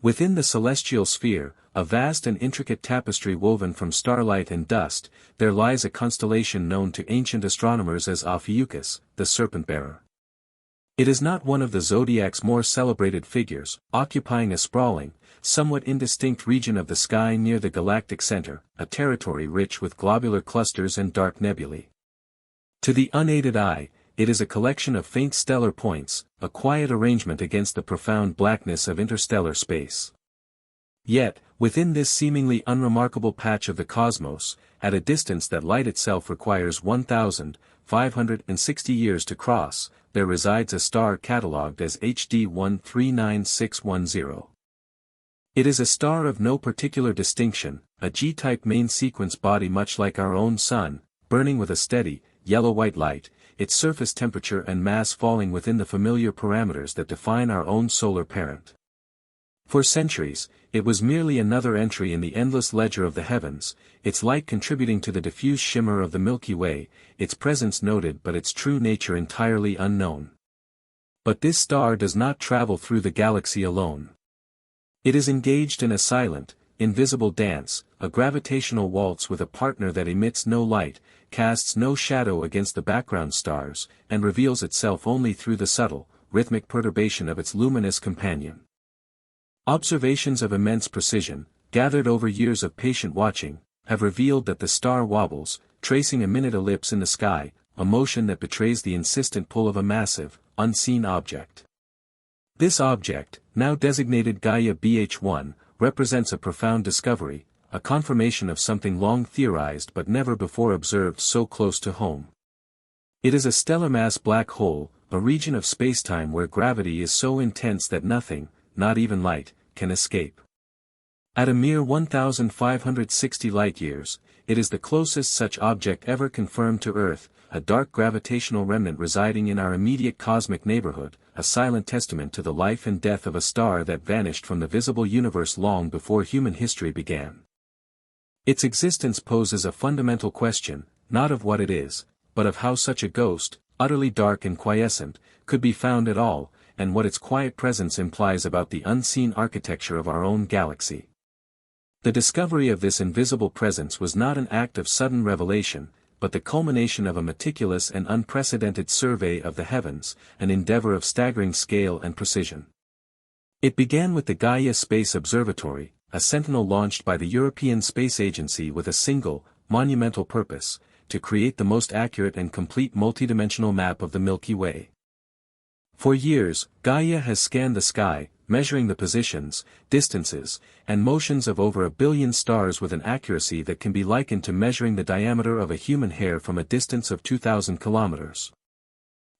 Within the celestial sphere, a vast and intricate tapestry woven from starlight and dust, there lies a constellation known to ancient astronomers as Ophiuchus, the serpent-bearer. It is not one of the zodiac's more celebrated figures, occupying a sprawling, somewhat indistinct region of the sky near the galactic center, a territory rich with globular clusters and dark nebulae. To the unaided eye, it is a collection of faint stellar points, a quiet arrangement against the profound blackness of interstellar space. Yet, within this seemingly unremarkable patch of the cosmos, at a distance that light itself requires 1,560 years to cross, there resides a star catalogued as HD 139610. It is a star of no particular distinction, a G-type main sequence body much like our own Sun, burning with a steady, yellow-white light, its surface temperature and mass falling within the familiar parameters that define our own solar parent. For centuries, it was merely another entry in the endless ledger of the heavens, its light contributing to the diffuse shimmer of the Milky Way, its presence noted but its true nature entirely unknown. But this star does not travel through the galaxy alone. It is engaged in a silent, invisible dance, a gravitational waltz with a partner that emits no light, casts no shadow against the background stars, and reveals itself only through the subtle, rhythmic perturbation of its luminous companion. Observations of immense precision, gathered over years of patient watching, have revealed that the star wobbles, tracing a minute ellipse in the sky, a motion that betrays the insistent pull of a massive, unseen object. This object, now designated Gaia BH1, represents a profound discovery, a confirmation of something long theorized but never before observed so close to home. It is a stellar mass black hole, a region of spacetime where gravity is so intense that nothing, not even light, can escape. At a mere 1,560 light-years, it is the closest such object ever confirmed to Earth, a dark gravitational remnant residing in our immediate cosmic neighborhood, a silent testament to the life and death of a star that vanished from the visible universe long before human history began. Its existence poses a fundamental question, not of what it is, but of how such a ghost, utterly dark and quiescent, could be found at all, and what its quiet presence implies about the unseen architecture of our own galaxy. The discovery of this invisible presence was not an act of sudden revelation, but the culmination of a meticulous and unprecedented survey of the heavens, an endeavor of staggering scale and precision. It began with the Gaia Space Observatory, a sentinel launched by the European Space Agency with a single, monumental purpose, to create the most accurate and complete multidimensional map of the Milky Way. For years, Gaia has scanned the sky, measuring the positions, distances, and motions of over 1 billion stars with an accuracy that can be likened to measuring the diameter of a human hair from a distance of 2,000 kilometers.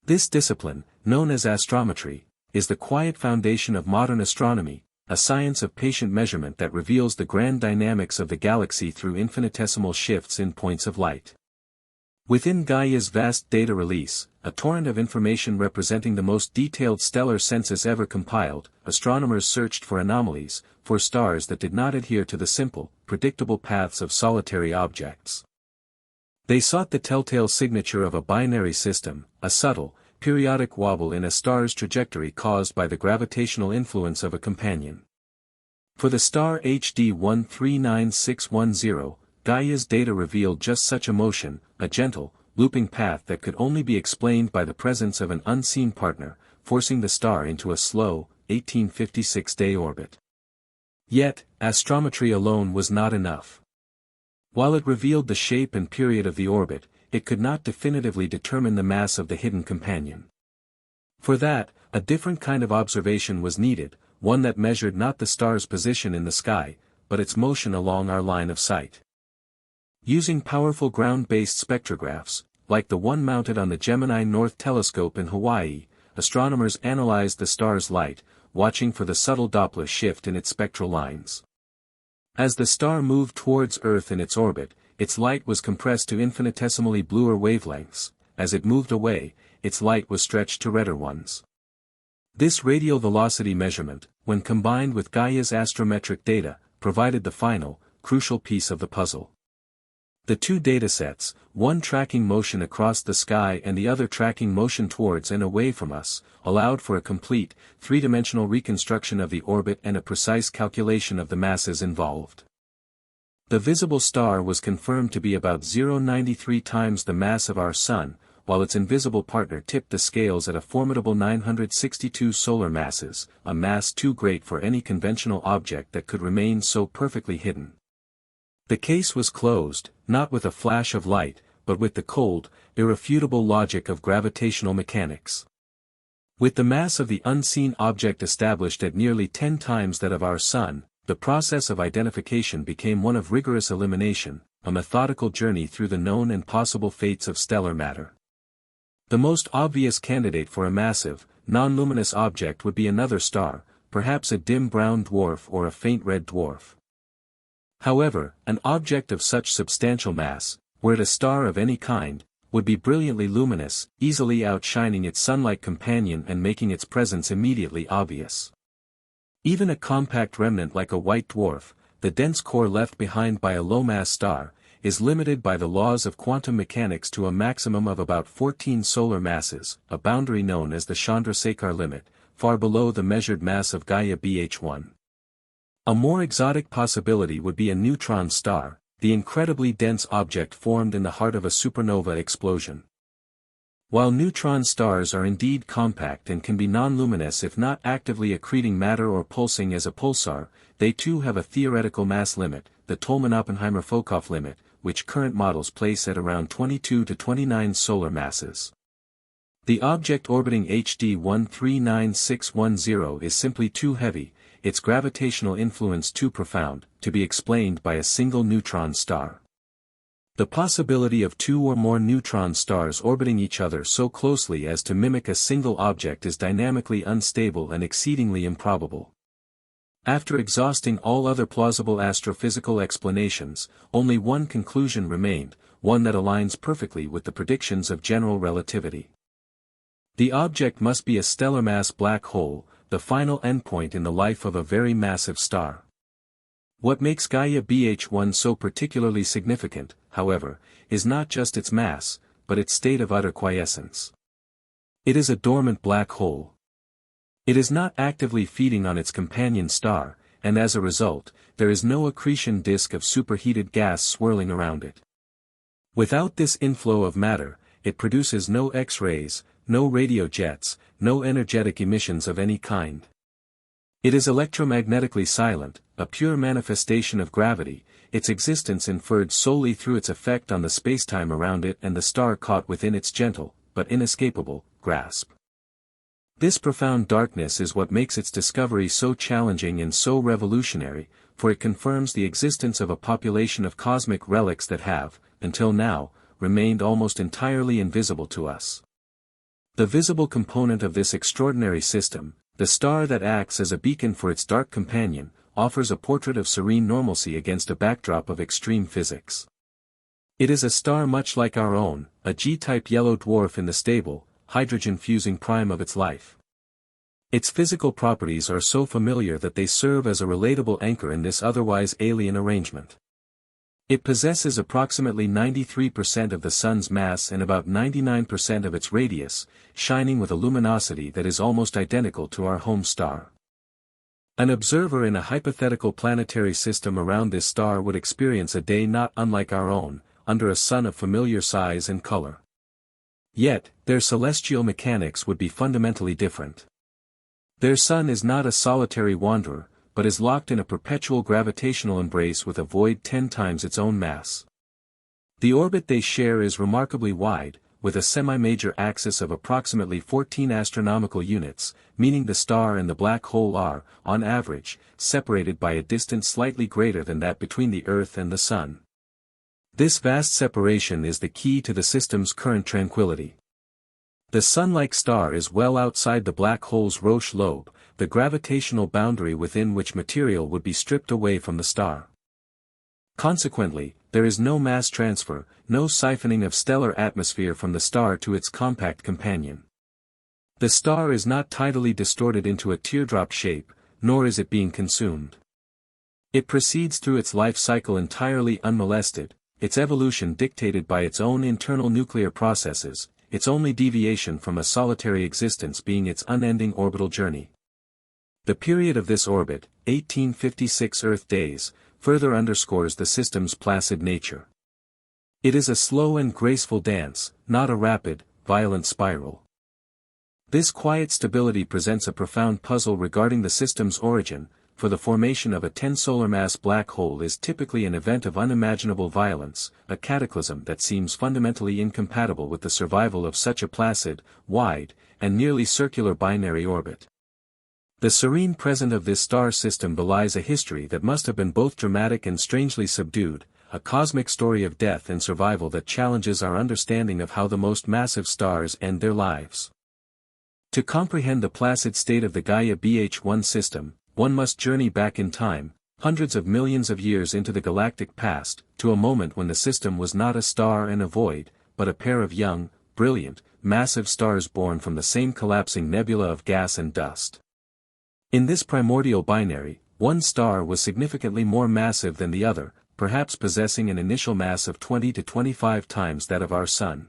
This discipline, known as astrometry, is the quiet foundation of modern astronomy, a science of patient measurement that reveals the grand dynamics of the galaxy through infinitesimal shifts in points of light. Within Gaia's vast data release, a torrent of information representing the most detailed stellar census ever compiled, astronomers searched for anomalies, for stars that did not adhere to the simple, predictable paths of solitary objects. They sought the telltale signature of a binary system, a subtle, periodic wobble in a star's trajectory caused by the gravitational influence of a companion. For the star HD 139610, Gaia's data revealed just such a motion, a gentle, looping path that could only be explained by the presence of an unseen partner, forcing the star into a slow, 1856-day orbit. Yet, astrometry alone was not enough. While it revealed the shape and period of the orbit, it could not definitively determine the mass of the hidden companion. For that, a different kind of observation was needed, one that measured not the star's position in the sky, but its motion along our line of sight. Using powerful ground-based spectrographs, like the one mounted on the Gemini North Telescope in Hawaii, astronomers analyzed the star's light, watching for the subtle Doppler shift in its spectral lines. As the star moved towards Earth in its orbit, its light was compressed to infinitesimally bluer wavelengths. As it moved away, its light was stretched to redder ones. This radial velocity measurement, when combined with Gaia's astrometric data, provided the final, crucial piece of the puzzle. The two datasets, one tracking motion across the sky and the other tracking motion towards and away from us, allowed for a complete, three-dimensional reconstruction of the orbit and a precise calculation of the masses involved. The visible star was confirmed to be about 0.93 times the mass of our Sun, while its invisible partner tipped the scales at a formidable 962 solar masses, a mass too great for any conventional object that could remain so perfectly hidden. The case was closed, not with a flash of light, but with the cold, irrefutable logic of gravitational mechanics. With the mass of the unseen object established at nearly 10 times that of our Sun, the process of identification became one of rigorous elimination, a methodical journey through the known and possible fates of stellar matter. The most obvious candidate for a massive, non-luminous object would be another star, perhaps a dim brown dwarf or a faint red dwarf. However, an object of such substantial mass, were it a star of any kind, would be brilliantly luminous, easily outshining its sun-like companion and making its presence immediately obvious. Even a compact remnant like a white dwarf, the dense core left behind by a low-mass star, is limited by the laws of quantum mechanics to a maximum of about 14 solar masses, a boundary known as the Chandrasekhar limit, far below the measured mass of Gaia BH1. A more exotic possibility would be a neutron star, the incredibly dense object formed in the heart of a supernova explosion. While neutron stars are indeed compact and can be non-luminous if not actively accreting matter or pulsing as a pulsar, they too have a theoretical mass limit, the Tolman-Oppenheimer-Fokoff limit, which current models place at around 22 to 29 solar masses. The object orbiting HD 139610 is simply too heavy, its gravitational influence too profound, to be explained by a single neutron star. The possibility of two or more neutron stars orbiting each other so closely as to mimic a single object is dynamically unstable and exceedingly improbable. After exhausting all other plausible astrophysical explanations, only one conclusion remained, one that aligns perfectly with the predictions of general relativity. The object must be a stellar mass black hole, the final endpoint in the life of a very massive star. What makes Gaia BH1 so particularly significant, however, is not just its mass, but its state of utter quiescence. It is a dormant black hole. It is not actively feeding on its companion star, and as a result, there is no accretion disk of superheated gas swirling around it. Without this inflow of matter, it produces no X-rays, no radio jets, no energetic emissions of any kind. It is electromagnetically silent, a pure manifestation of gravity, its existence inferred solely through its effect on the spacetime around it and the star caught within its gentle, but inescapable, grasp. This profound darkness is what makes its discovery so challenging and so revolutionary, for it confirms the existence of a population of cosmic relics that have, until now, remained almost entirely invisible to us. The visible component of this extraordinary system, the star that acts as a beacon for its dark companion, offers a portrait of serene normalcy against a backdrop of extreme physics. It is a star much like our own, a G-type yellow dwarf in the stable, hydrogen-fusing prime of its life. Its physical properties are so familiar that they serve as a relatable anchor in this otherwise alien arrangement. It possesses approximately 93% of the Sun's mass and about 99% of its radius, shining with a luminosity that is almost identical to our home star. An observer in a hypothetical planetary system around this star would experience a day not unlike our own, under a sun of familiar size and color. Yet, their celestial mechanics would be fundamentally different. Their sun is not a solitary wanderer, but is locked in a perpetual gravitational embrace with a void 10 times its own mass. The orbit they share is remarkably wide, with a semi-major axis of approximately 14 astronomical units, meaning the star and the black hole are, on average, separated by a distance slightly greater than that between the Earth and the Sun. This vast separation is the key to the system's current tranquility. The Sun-like star is well outside the black hole's Roche lobe, the gravitational boundary within which material would be stripped away from the star. Consequently, there is no mass transfer, no siphoning of stellar atmosphere from the star to its compact companion. The star is not tidally distorted into a teardrop shape, nor is it being consumed. It proceeds through its life cycle entirely unmolested, its evolution dictated by its own internal nuclear processes, its only deviation from a solitary existence being its unending orbital journey. The period of this orbit, 1856 Earth days, further underscores the system's placid nature. It is a slow and graceful dance, not a rapid, violent spiral. This quiet stability presents a profound puzzle regarding the system's origin, for the formation of a 10 solar mass black hole is typically an event of unimaginable violence, a cataclysm that seems fundamentally incompatible with the survival of such a placid, wide, and nearly circular binary orbit. The serene present of this star system belies a history that must have been both dramatic and strangely subdued, a cosmic story of death and survival that challenges our understanding of how the most massive stars end their lives. To comprehend the placid state of the Gaia BH1 system, one must journey back in time, hundreds of millions of years into the galactic past, to a moment when the system was not a star and a void, but a pair of young, brilliant, massive stars born from the same collapsing nebula of gas and dust. In this primordial binary, one star was significantly more massive than the other, perhaps possessing an initial mass of 20 to 25 times that of our Sun.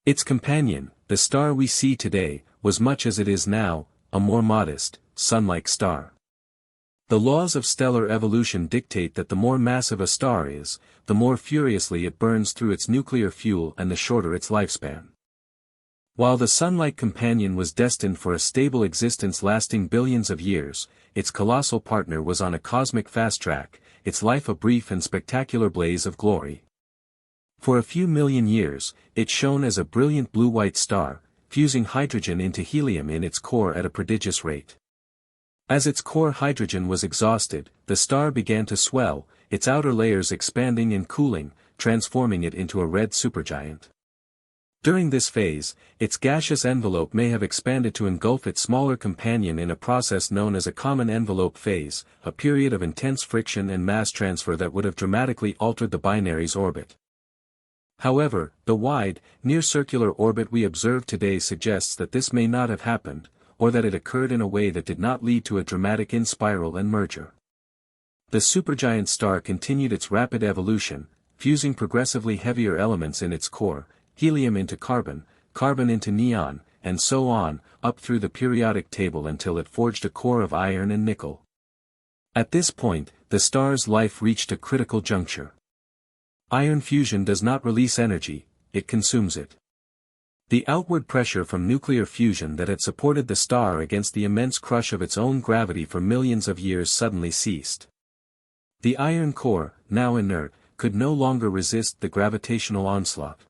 Its companion, the star we see today, was much as it is now, a more modest, sun-like star. The laws of stellar evolution dictate that the more massive a star is, the more furiously it burns through its nuclear fuel and the shorter its lifespan. While the sun-like companion was destined for a stable existence lasting billions of years, its colossal partner was on a cosmic fast track, its life a brief and spectacular blaze of glory. For a few million years, it shone as a brilliant blue-white star, fusing hydrogen into helium in its core at a prodigious rate. As its core hydrogen was exhausted, the star began to swell, its outer layers expanding and cooling, transforming it into a red supergiant. During this phase, its gaseous envelope may have expanded to engulf its smaller companion in a process known as a common envelope phase, a period of intense friction and mass transfer that would have dramatically altered the binary's orbit. However, the wide, near-circular orbit we observe today suggests that this may not have happened, or that it occurred in a way that did not lead to a dramatic in-spiral and merger. The supergiant star continued its rapid evolution, fusing progressively heavier elements in its core, helium into carbon, carbon into neon, and so on, up through the periodic table until it forged a core of iron and nickel. At this point, the star's life reached a critical juncture. Iron fusion does not release energy, it consumes it. The outward pressure from nuclear fusion that had supported the star against the immense crush of its own gravity for millions of years suddenly ceased. The iron core, now inert, could no longer resist the gravitational onslaught.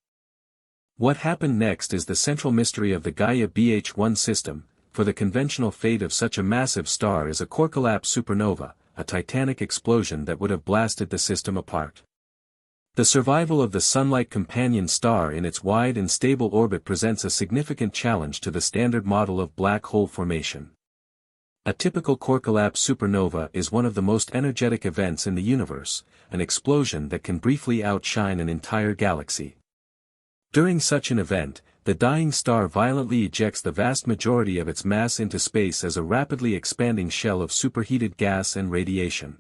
What happened next is the central mystery of the Gaia BH1 system, for the conventional fate of such a massive star is a core collapse supernova, a titanic explosion that would have blasted the system apart. The survival of the sun-like companion star in its wide and stable orbit presents a significant challenge to the standard model of black hole formation. A typical core collapse supernova is one of the most energetic events in the universe, an explosion that can briefly outshine an entire galaxy. During such an event, the dying star violently ejects the vast majority of its mass into space as a rapidly expanding shell of superheated gas and radiation.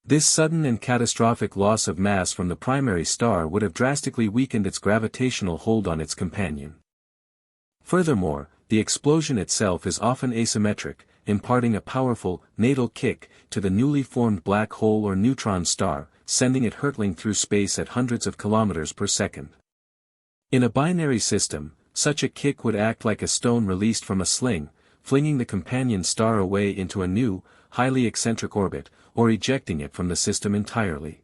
This sudden and catastrophic loss of mass from the primary star would have drastically weakened its gravitational hold on its companion. Furthermore, the explosion itself is often asymmetric, imparting a powerful, natal kick to the newly formed black hole or neutron star, sending it hurtling through space at hundreds of kilometers per second. In a binary system, such a kick would act like a stone released from a sling, flinging the companion star away into a new, highly eccentric orbit, or ejecting it from the system entirely.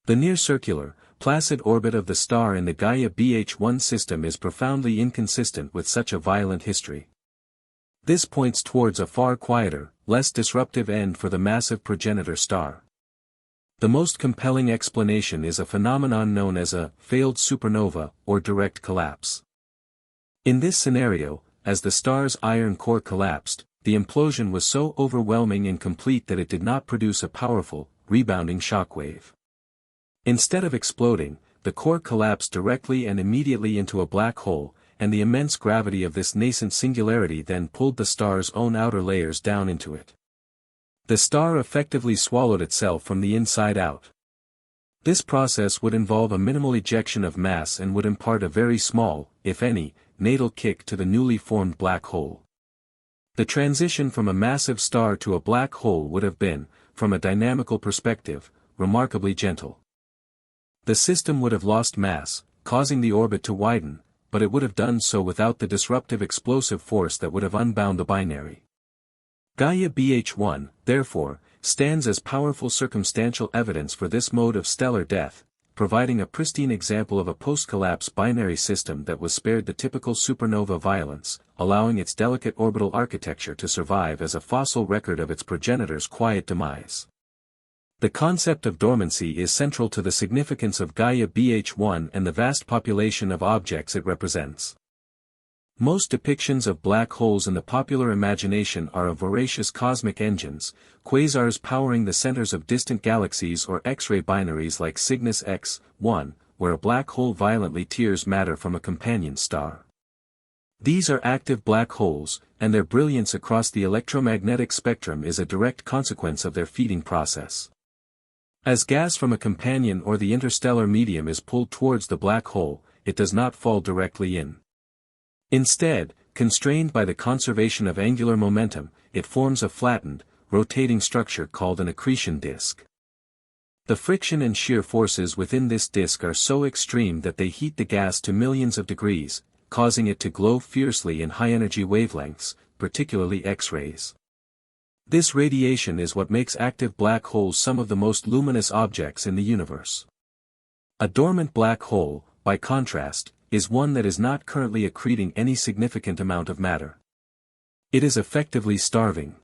The near-circular, placid orbit of the star in the Gaia BH1 system is profoundly inconsistent with such a violent history. This points towards a far quieter, less disruptive end for the massive progenitor star. The most compelling explanation is a phenomenon known as a failed supernova or direct collapse. In this scenario, as the star's iron core collapsed, the implosion was so overwhelming and complete that it did not produce a powerful, rebounding shockwave. Instead of exploding, the core collapsed directly and immediately into a black hole, and the immense gravity of this nascent singularity then pulled the star's own outer layers down into it. The star effectively swallowed itself from the inside out. This process would involve a minimal ejection of mass and would impart a very small, if any, natal kick to the newly formed black hole. The transition from a massive star to a black hole would have been, from a dynamical perspective, remarkably gentle. The system would have lost mass, causing the orbit to widen, but it would have done so without the disruptive explosive force that would have unbound the binary. Gaia BH1, therefore, stands as powerful circumstantial evidence for this mode of stellar death, providing a pristine example of a post-collapse binary system that was spared the typical supernova violence, allowing its delicate orbital architecture to survive as a fossil record of its progenitor's quiet demise. The concept of dormancy is central to the significance of Gaia BH1 and the vast population of objects it represents. Most depictions of black holes in the popular imagination are of voracious cosmic engines, quasars powering the centers of distant galaxies, or X-ray binaries like Cygnus X-1, where a black hole violently tears matter from a companion star. These are active black holes, and their brilliance across the electromagnetic spectrum is a direct consequence of their feeding process. As gas from a companion or the interstellar medium is pulled towards the black hole, it does not fall directly in. Instead, constrained by the conservation of angular momentum, it forms a flattened, rotating structure called an accretion disk. The friction and shear forces within this disk are so extreme that they heat the gas to millions of degrees, causing it to glow fiercely in high-energy wavelengths, particularly X-rays. This radiation is what makes active black holes some of the most luminous objects in the universe. A dormant black hole, by contrast, is one that is not currently accreting any significant amount of matter. It is effectively starving.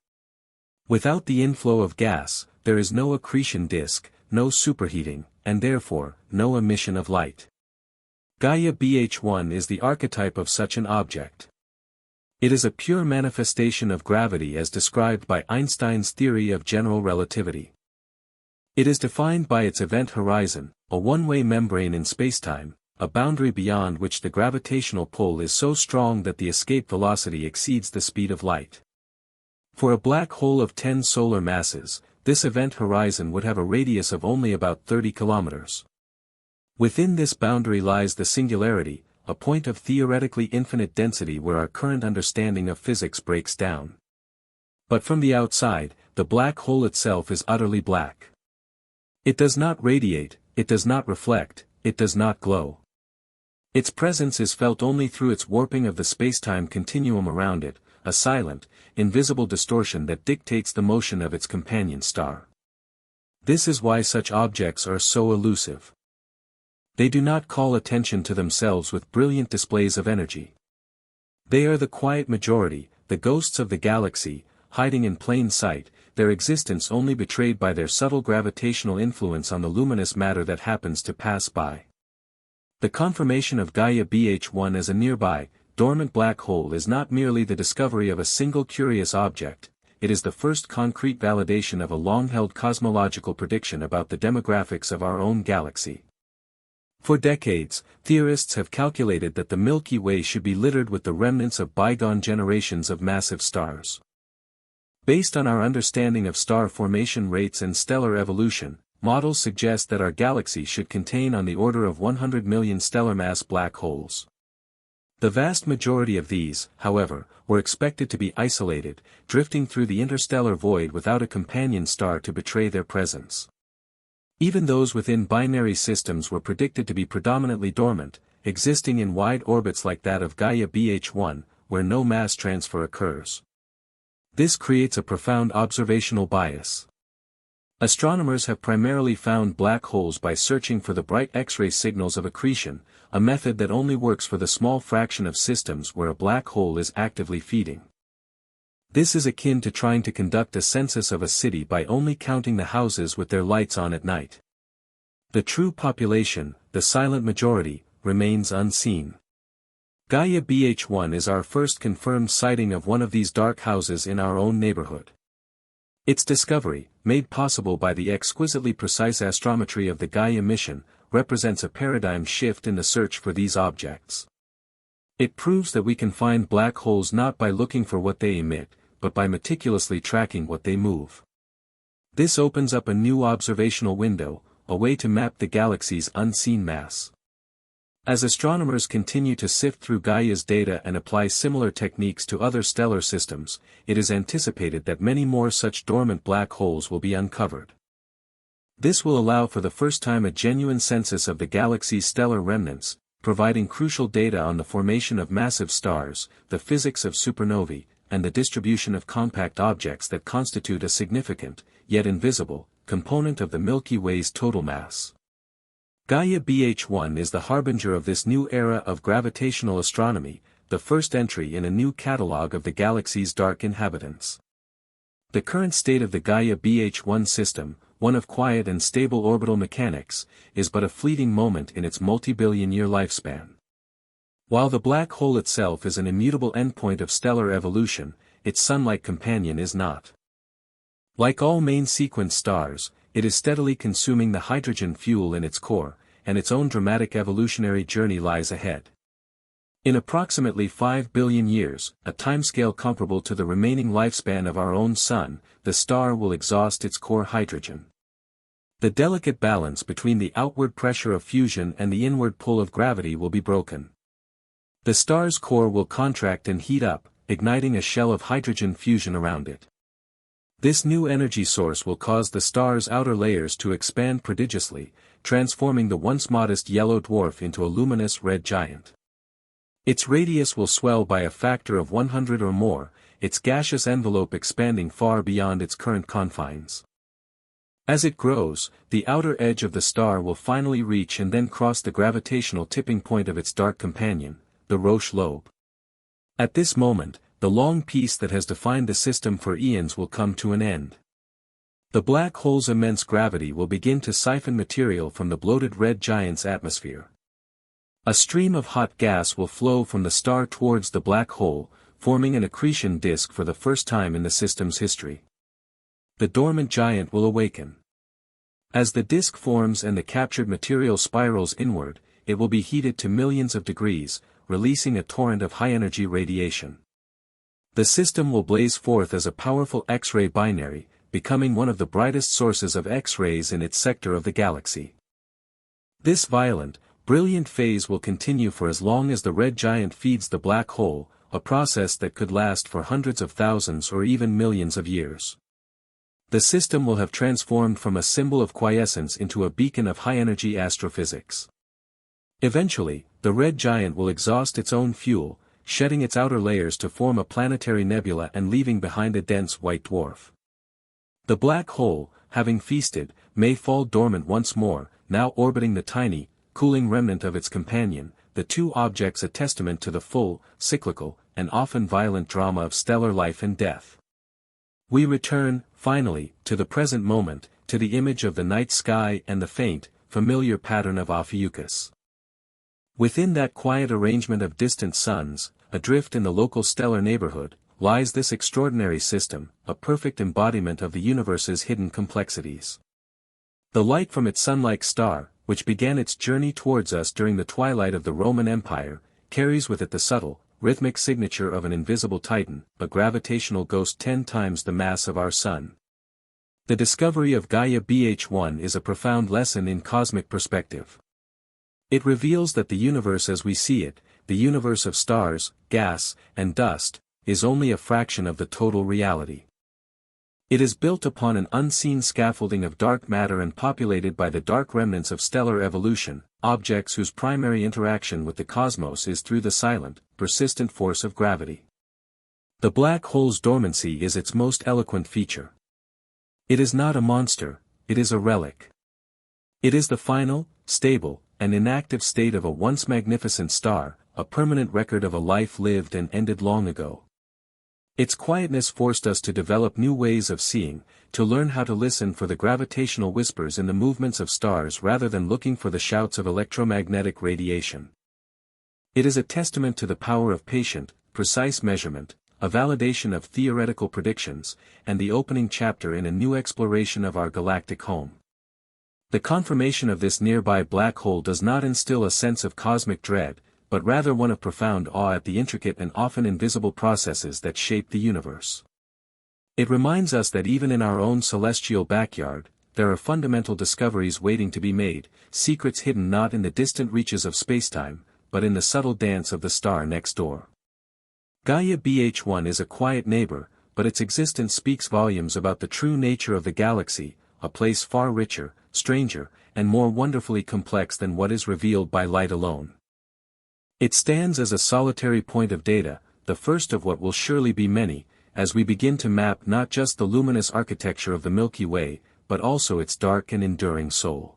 Without the inflow of gas, there is no accretion disk, no superheating, and therefore, no emission of light. Gaia BH1 is the archetype of such an object. It is a pure manifestation of gravity as described by Einstein's theory of general relativity. It is defined by its event horizon, a one-way membrane in spacetime, a boundary beyond which the gravitational pull is so strong that the escape velocity exceeds the speed of light. For a black hole of 10 solar masses, this event horizon would have a radius of only about 30 kilometers. Within this boundary lies the singularity, a point of theoretically infinite density where our current understanding of physics breaks down. But from the outside, the black hole itself is utterly black. It does not radiate, it does not reflect, it does not glow. Its presence is felt only through its warping of the spacetime continuum around it, a silent, invisible distortion that dictates the motion of its companion star. This is why such objects are so elusive. They do not call attention to themselves with brilliant displays of energy. They are the quiet majority, the ghosts of the galaxy, hiding in plain sight, their existence only betrayed by their subtle gravitational influence on the luminous matter that happens to pass by. The confirmation of Gaia BH1 as a nearby, dormant black hole is not merely the discovery of a single curious object, it is the first concrete validation of a long-held cosmological prediction about the demographics of our own galaxy. For decades, theorists have calculated that the Milky Way should be littered with the remnants of bygone generations of massive stars. Based on our understanding of star formation rates and stellar evolution, models suggest that our galaxy should contain on the order of 100 million stellar mass black holes. The vast majority of these, however, were expected to be isolated, drifting through the interstellar void without a companion star to betray their presence. Even those within binary systems were predicted to be predominantly dormant, existing in wide orbits like that of Gaia BH1, where no mass transfer occurs. This creates a profound observational bias. Astronomers have primarily found black holes by searching for the bright X-ray signals of accretion, a method that only works for the small fraction of systems where a black hole is actively feeding. This is akin to trying to conduct a census of a city by only counting the houses with their lights on at night. The true population, the silent majority, remains unseen. Gaia BH1 is our first confirmed sighting of one of these dark houses in our own neighborhood. Its discovery, made possible by the exquisitely precise astrometry of the Gaia mission, represents a paradigm shift in the search for these objects. It proves that we can find black holes not by looking for what they emit, but by meticulously tracking what they move. This opens up a new observational window, a way to map the galaxy's unseen mass. As astronomers continue to sift through Gaia's data and apply similar techniques to other stellar systems, it is anticipated that many more such dormant black holes will be uncovered. This will allow for the first time a genuine census of the galaxy's stellar remnants, providing crucial data on the formation of massive stars, the physics of supernovae, and the distribution of compact objects that constitute a significant, yet invisible, component of the Milky Way's total mass. Gaia BH1 is the harbinger of this new era of gravitational astronomy, the first entry in a new catalogue of the galaxy's dark inhabitants. The current state of the Gaia BH1 system, one of quiet and stable orbital mechanics, is but a fleeting moment in its multi-billion-year lifespan. While the black hole itself is an immutable endpoint of stellar evolution, its sun-like companion is not. Like all main-sequence stars, it is steadily consuming the hydrogen fuel in its core, and its own dramatic evolutionary journey lies ahead. In approximately 5 billion years, a timescale comparable to the remaining lifespan of our own Sun, the star will exhaust its core hydrogen. The delicate balance between the outward pressure of fusion and the inward pull of gravity will be broken. The star's core will contract and heat up, igniting a shell of hydrogen fusion around it. This new energy source will cause the star's outer layers to expand prodigiously, transforming the once modest yellow dwarf into a luminous red giant. Its radius will swell by a factor of 100 or more, its gaseous envelope expanding far beyond its current confines. As it grows, the outer edge of the star will finally reach and then cross the gravitational tipping point of its dark companion, the Roche lobe. At this moment, the long peace that has defined the system for eons will come to an end. The black hole's immense gravity will begin to siphon material from the bloated red giant's atmosphere. A stream of hot gas will flow from the star towards the black hole, forming an accretion disk for the first time in the system's history. The dormant giant will awaken. As the disk forms and the captured material spirals inward, it will be heated to millions of degrees, releasing a torrent of high-energy radiation. The system will blaze forth as a powerful X-ray binary, becoming one of the brightest sources of X-rays in its sector of the galaxy. This violent, brilliant phase will continue for as long as the red giant feeds the black hole, a process that could last for hundreds of thousands or even millions of years. The system will have transformed from a symbol of quiescence into a beacon of high-energy astrophysics. Eventually, the red giant will exhaust its own fuel, shedding its outer layers to form a planetary nebula and leaving behind a dense white dwarf. The black hole, having feasted, may fall dormant once more, now orbiting the tiny, cooling remnant of its companion, the two objects a testament to the full, cyclical, and often violent drama of stellar life and death. We return, finally, to the present moment, to the image of the night sky and the faint, familiar pattern of Ophiuchus. Within that quiet arrangement of distant suns, adrift in the local stellar neighborhood, lies this extraordinary system, a perfect embodiment of the universe's hidden complexities. The light from its sun-like star, which began its journey towards us during the twilight of the Roman Empire, carries with it the subtle, rhythmic signature of an invisible titan, a gravitational ghost 10 times the mass of our Sun. The discovery of Gaia BH1 is a profound lesson in cosmic perspective. It reveals that the universe as we see it, the universe of stars, gas, and dust, is only a fraction of the total reality. It is built upon an unseen scaffolding of dark matter and populated by the dark remnants of stellar evolution, objects whose primary interaction with the cosmos is through the silent, persistent force of gravity. The black hole's dormancy is its most eloquent feature. It is not a monster, it is a relic. It is the final, stable, and inactive state of a once magnificent star, a permanent record of a life lived and ended long ago. Its quietness forced us to develop new ways of seeing, to learn how to listen for the gravitational whispers in the movements of stars rather than looking for the shouts of electromagnetic radiation. It is a testament to the power of patient, precise measurement, a validation of theoretical predictions, and the opening chapter in a new exploration of our galactic home. The confirmation of this nearby black hole does not instill a sense of cosmic dread, but rather one of profound awe at the intricate and often invisible processes that shape the universe. It reminds us that even in our own celestial backyard, there are fundamental discoveries waiting to be made, secrets hidden not in the distant reaches of spacetime, but in the subtle dance of the star next door. Gaia BH1 is a quiet neighbor, but its existence speaks volumes about the true nature of the galaxy, a place far richer, stranger, and more wonderfully complex than what is revealed by light alone. It stands as a solitary point of data, the first of what will surely be many, as we begin to map not just the luminous architecture of the Milky Way, but also its dark and enduring soul.